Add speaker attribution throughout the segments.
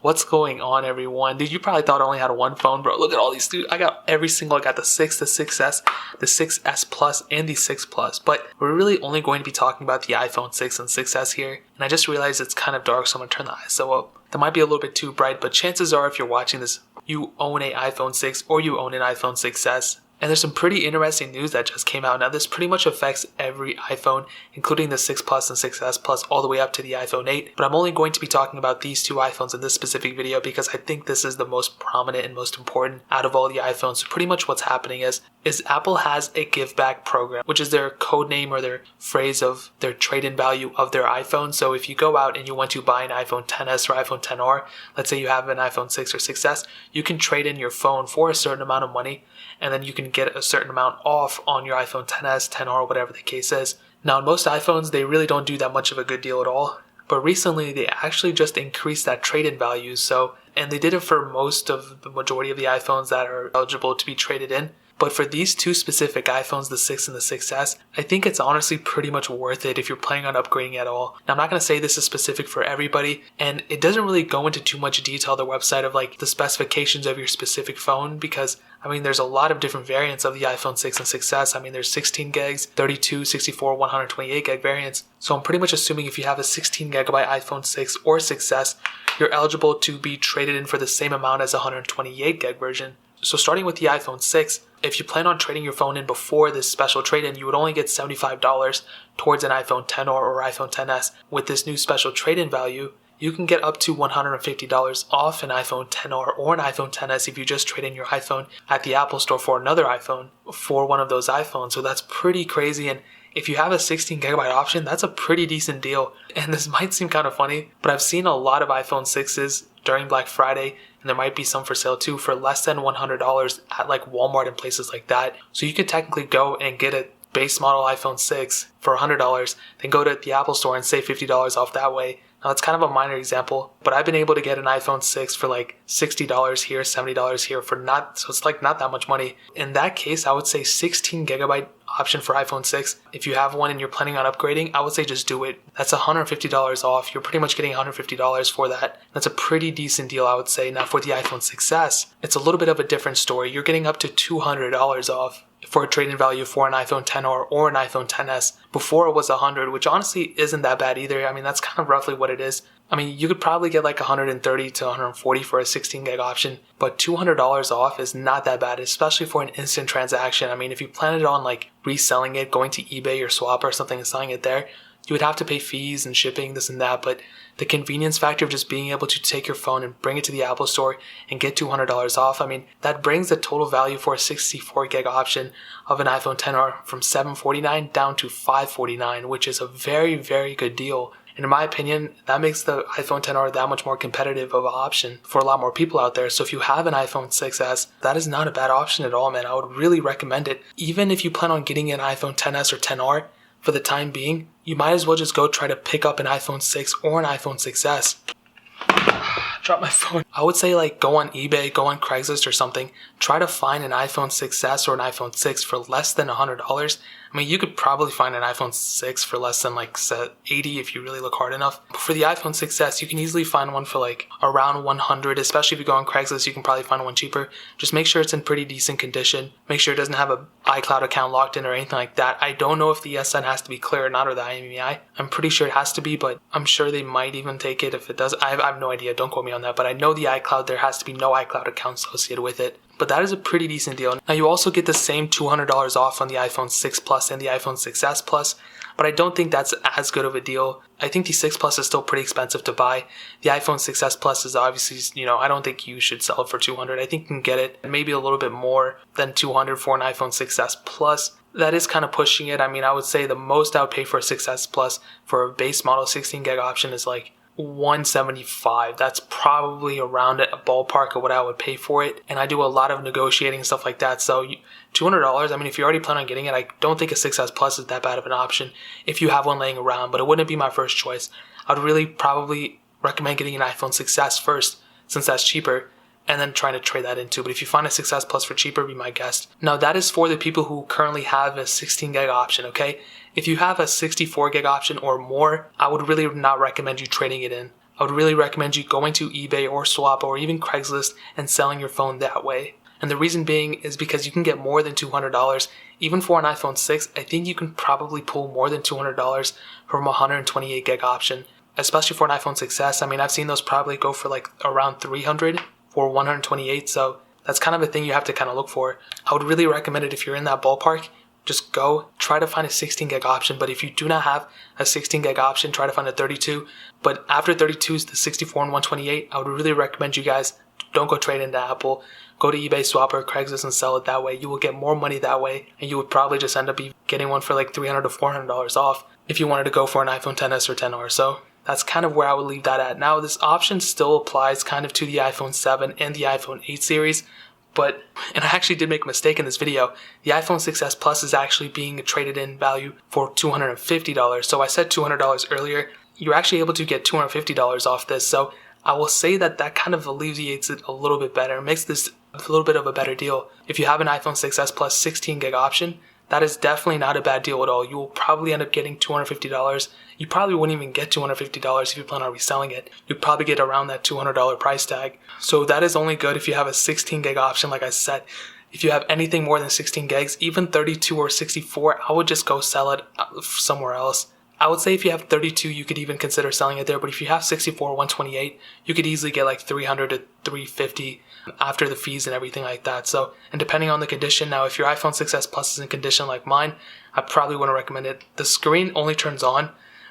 Speaker 1: What's going on, everyone? Dude, you probably thought I only had one phone, bro. Look at all these, dude. I got every single, I got the 6, the 6S, the 6S Plus, and the 6 Plus. But we're really only going to be talking about the iPhone 6 and 6S here. And I just realized it's kind of dark, so I'm going to turn the ISO up. That might be a little bit too bright, but chances are if you're watching this, you own an iPhone 6 or you own an iPhone 6S. And there's some pretty interesting news that just came out. Now, this pretty much affects every iPhone, including the 6 Plus and 6S Plus, all the way up to the iPhone 8. But I'm only going to be talking about these two iPhones in this specific video because I think this is the most prominent and most important out of all the iPhones. So pretty much what's happening is Apple has a give back program, which is their code name or their phrase of their trade-in value of their iPhone. So if you go out and you want to buy an iPhone XS or iPhone XR, let's say you have an iPhone 6 or 6S, you can trade in your phone for a certain amount of money, and then you can get a certain amount off on your iPhone XS, XR, whatever the case is. Now, in most iPhones, they really don't do that much of a good deal at all. But recently, they actually just increased that trade-in value. And they did it for most of the majority of the iPhones that are eligible to be traded in. But for these two specific iPhones, the 6 and the 6S, I think it's honestly pretty much worth it if you're planning on upgrading at all. Now, I'm not going to say this is specific for everybody, and it doesn't really go into too much detail, the website, of like the specifications of your specific phone, because there's a lot of different variants of the iPhone 6 and 6S. There's 16 gigs, 32, 64, 128 gig variants. So I'm pretty much assuming if you have a 16 gigabyte iPhone 6 or 6S, you're eligible to be traded in for the same amount as a 128 gig version. So starting with the iPhone 6, if you plan on trading your phone in before this special trade-in, you would only get $75 towards an iPhone XR or iPhone XS. With this new special trade-in value, you can get up to $150 off an iPhone XR or an iPhone XS if you just trade in your iPhone at the Apple Store for another iPhone for one of those iPhones. So that's pretty crazy. And if you have a 16 gigabyte option, that's a pretty decent deal. And this might seem kind of funny, but I've seen a lot of iPhone 6s during Black Friday, and there might be some for sale too, for less than $100 at like Walmart and places like that. So you could technically go and get a base model iPhone 6 for $100, then go to the Apple Store and save $50 off that way. Now, that's kind of a minor example, but I've been able to get an iPhone 6 for like $60 here, $70 here so it's like not that much money. In that case, I would say 16 gigabyte option for iPhone 6. If you have one and you're planning on upgrading, I would say just do it. That's $150 off. You're pretty much getting $150 for that. That's a pretty decent deal, I would say. Now, for the iPhone 6S, it's a little bit of a different story. You're getting up to $200 off for a trade-in value for an iPhone XR or an iPhone XS. Before it was $100, which honestly isn't that bad either. That's kind of roughly what it is. You could probably get like $130 to $140 for a 16 gig option, but $200 off is not that bad, especially for an instant transaction. If you plan it on like reselling it, going to eBay or Swap or something and selling it there, you would have to pay fees and shipping, this and that, but the convenience factor of just being able to take your phone and bring it to the Apple Store and get $200 off, that brings the total value for a 64 gig option of an iPhone XR from $749 down to $549, which is a very, very good deal. And in my opinion, that makes the iPhone XR that much more competitive of an option for a lot more people out there. So if you have an iPhone 6S, that is not a bad option at all, man. I would really recommend it. Even if you plan on getting an iPhone XS or XR, for the time being, you might as well just go try to pick up an iPhone 6 or an iPhone 6S. Drop my phone. I would say like go on eBay, go on Craigslist or something. Try to find an iPhone 6S or an iPhone 6 for less than $100. You could probably find an iPhone 6 for less than like $80 if you really look hard enough. But for the iPhone 6S, you can easily find one for like around $100, especially if you go on Craigslist, you can probably find one cheaper. Just make sure it's in pretty decent condition. Make sure it doesn't have an iCloud account locked in or anything like that. I don't know if the SN has to be clear or not, or the IMEI. I'm pretty sure it has to be, but I'm sure they might even take it if it does. I have no idea, don't quote me on that, but I know the iCloud, there has to be no iCloud account associated with it. But that is a pretty decent deal. Now, you also get the same $200 off on the iPhone 6 Plus and the iPhone 6S Plus, but I don't think that's as good of a deal. I think the 6 Plus is still pretty expensive to buy. The iPhone 6S Plus is obviously, I don't think you should sell it for $200. I think you can get it maybe a little bit more than $200 for an iPhone 6S Plus. That is kind of pushing it. I would say the most I would pay for a 6S Plus for a base model 16 gig option is like $175. That's probably around a ballpark of what I would pay for it. And I do a lot of negotiating and stuff like that. So $200, if you already plan on getting it, I don't think a 6S Plus is that bad of an option if you have one laying around, but it wouldn't be my first choice. I'd really probably recommend getting an iPhone 6S first, since that's cheaper, and then trying to trade that into. But if you find a 6S Plus for cheaper, be my guest. Now, that is for the people who currently have a 16 gig option, okay? If you have a 64 gig option or more, I would really not recommend you trading it in. I would really recommend you going to eBay or Swap or even Craigslist and selling your phone that way. And the reason being is because you can get more than $200. Even for an iPhone 6, I think you can probably pull more than $200 from a 128 gig option, especially for an iPhone 6s. I mean, I've seen those probably go for like around $300 for 128, so that's kind of a thing you have to kind of look for. I would really recommend it if you're in that ballpark. Just go try to find a 16 gig option, but if you do not have a 16 gig option, try to find a 32. But after 32 is the 64 and 128, I would really recommend you guys don't go trade into Apple. Go to eBay, Swap, or Craigslist and sell it that way. You will get more money that way, and you would probably just end up getting one for like $300 to $400 off if you wanted to go for an iPhone XS or XR. So that's kind of where I would leave that at. Now, this option still applies kind of to the iPhone 7 and the iPhone 8 series, but, and I actually did make a mistake in this video, the iPhone 6s Plus is actually being traded in value for $250. So I said $200 earlier. You're actually able to get $250 off this. So I will say that that kind of alleviates it a little bit better, makes this a little bit of a better deal. If you have an iPhone 6s Plus 16 gig option, that is definitely not a bad deal at all. You will probably end up getting $250. You probably wouldn't even get $250 if you plan on reselling it. You'd probably get around that $200 price tag. So that is only good if you have a 16 gig option, like I said. If you have anything more than 16 gigs, even 32 or 64, I would just go sell it somewhere else. I would say if you have 32, you could even consider selling it there, but if you have 64 or 128, you could easily get like $300 to $350 after the fees and everything like that. So, and depending on the condition, now if your iPhone 6s Plus is in condition like mine, I probably wouldn't recommend it. The screen only turns on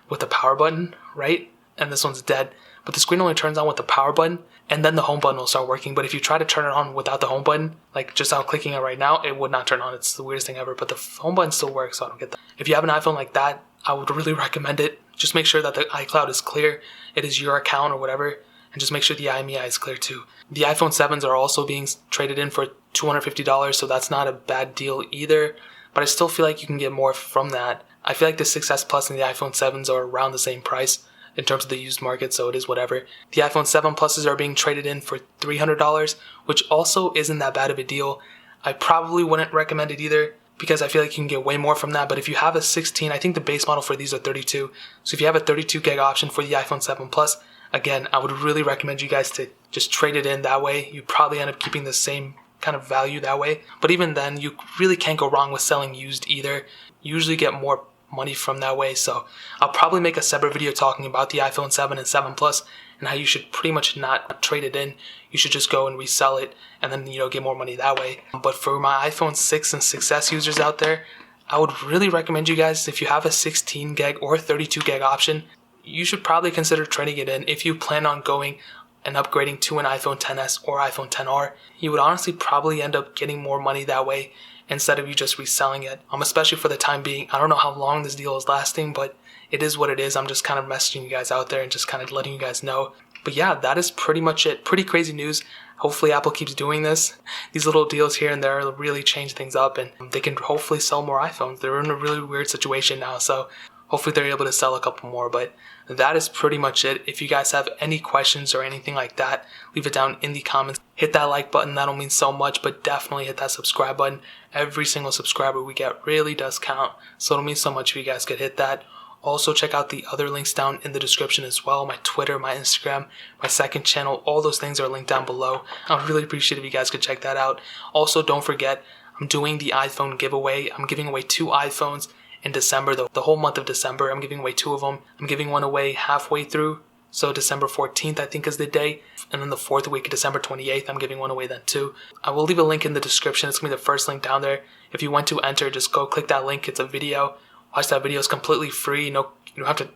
Speaker 1: with the power button, right? And this one's dead, but the screen only turns on with the power button, and then the home button will start working. But if you try to turn it on without the home button, like just how I'm clicking it right now, it would not turn on. It's the weirdest thing ever, but the home button still works, so I don't get that. If you have an iPhone like that, I would really recommend it. Just make sure that the iCloud is clear, it is your account or whatever, and just make sure the IMEI is clear too. The iPhone 7s are also being traded in for $250, so that's not a bad deal either, but I still feel like you can get more from that. I feel like the 6s Plus and the iPhone 7s are around the same price in terms of the used market, so it is whatever. The iPhone 7 Pluses are being traded in for $300, which also isn't that bad of a deal. I probably wouldn't recommend it either, because I feel like you can get way more from that. But if you have a 16, I think the base model for these are 32. So if you have a 32 gig option for the iPhone 7 Plus, again, I would really recommend you guys to just trade it in that way. You probably end up keeping the same kind of value that way. But even then, you really can't go wrong with selling used either. You usually get more money from that way. So I'll probably make a separate video talking about the iPhone 7 and 7 Plus and how you should pretty much not trade it in. You should just go and resell it and then, get more money that way. But for my iPhone 6 and 6s users out there, I would really recommend you guys, if you have a 16 gig or 32 gig option, you should probably consider trading it in if you plan on going and upgrading to an iPhone XS or iPhone XR. You would honestly probably end up getting more money that way instead of you just reselling it, especially for the time being. I don't know how long this deal is lasting, but it is what it is. I'm just kind of messaging you guys out there and just kind of letting you guys know. But yeah, that is pretty much it. Pretty crazy news. Hopefully Apple keeps doing this. These little deals here and there really change things up, and they can hopefully sell more iPhones. They're in a really weird situation now, so hopefully they're able to sell a couple more. But that is pretty much it. If you guys have any questions or anything like that, leave it down in the comments. Hit that like button, that'll mean so much, but definitely hit that subscribe button. Every single subscriber we get really does count, so it'll mean so much if you guys could hit that. Also, check out the other links down in the description as well. My Twitter, my Instagram, my second channel, all those things are linked down below. I would really appreciate if you guys could check that out. Also, don't forget, I'm doing the iPhone giveaway. I'm giving away 2 iPhones in December, the whole month of December. I'm giving away 2 of them. I'm giving one away halfway through, so December 14th I think is the day, and then the 4th week of December 28th I'm giving one away then too. I will leave a link in the description. It's going to be the first link down there. If you want to enter, just go click that link. It's a video. Watch that video. It's completely free. No, you don't have to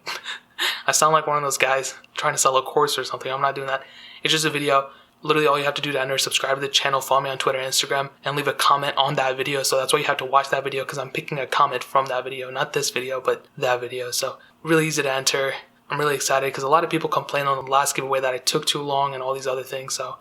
Speaker 1: I sound like one of those guys trying to sell a course or something. I'm not doing that. It's just a video. Literally all you have to do to enter is subscribe to the channel, follow me on Twitter and Instagram, and leave a comment on that video. So that's why you have to watch that video, because I'm picking a comment from that video. Not this video, but that video. So really easy to enter. I'm really excited because a lot of people complained on the last giveaway that I took too long and all these other things. So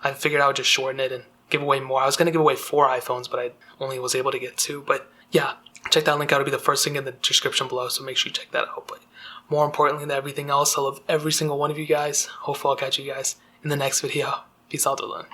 Speaker 1: I figured I would just shorten it and give away more. I was going to give away 4 iPhones, but I only was able to get 2. But yeah, check that link out. It'll be the first thing in the description below, so make sure you check that out. But more importantly than everything else, I love every single one of you guys. Hopefully I'll catch you guys in the next video. Peace out, Dylan.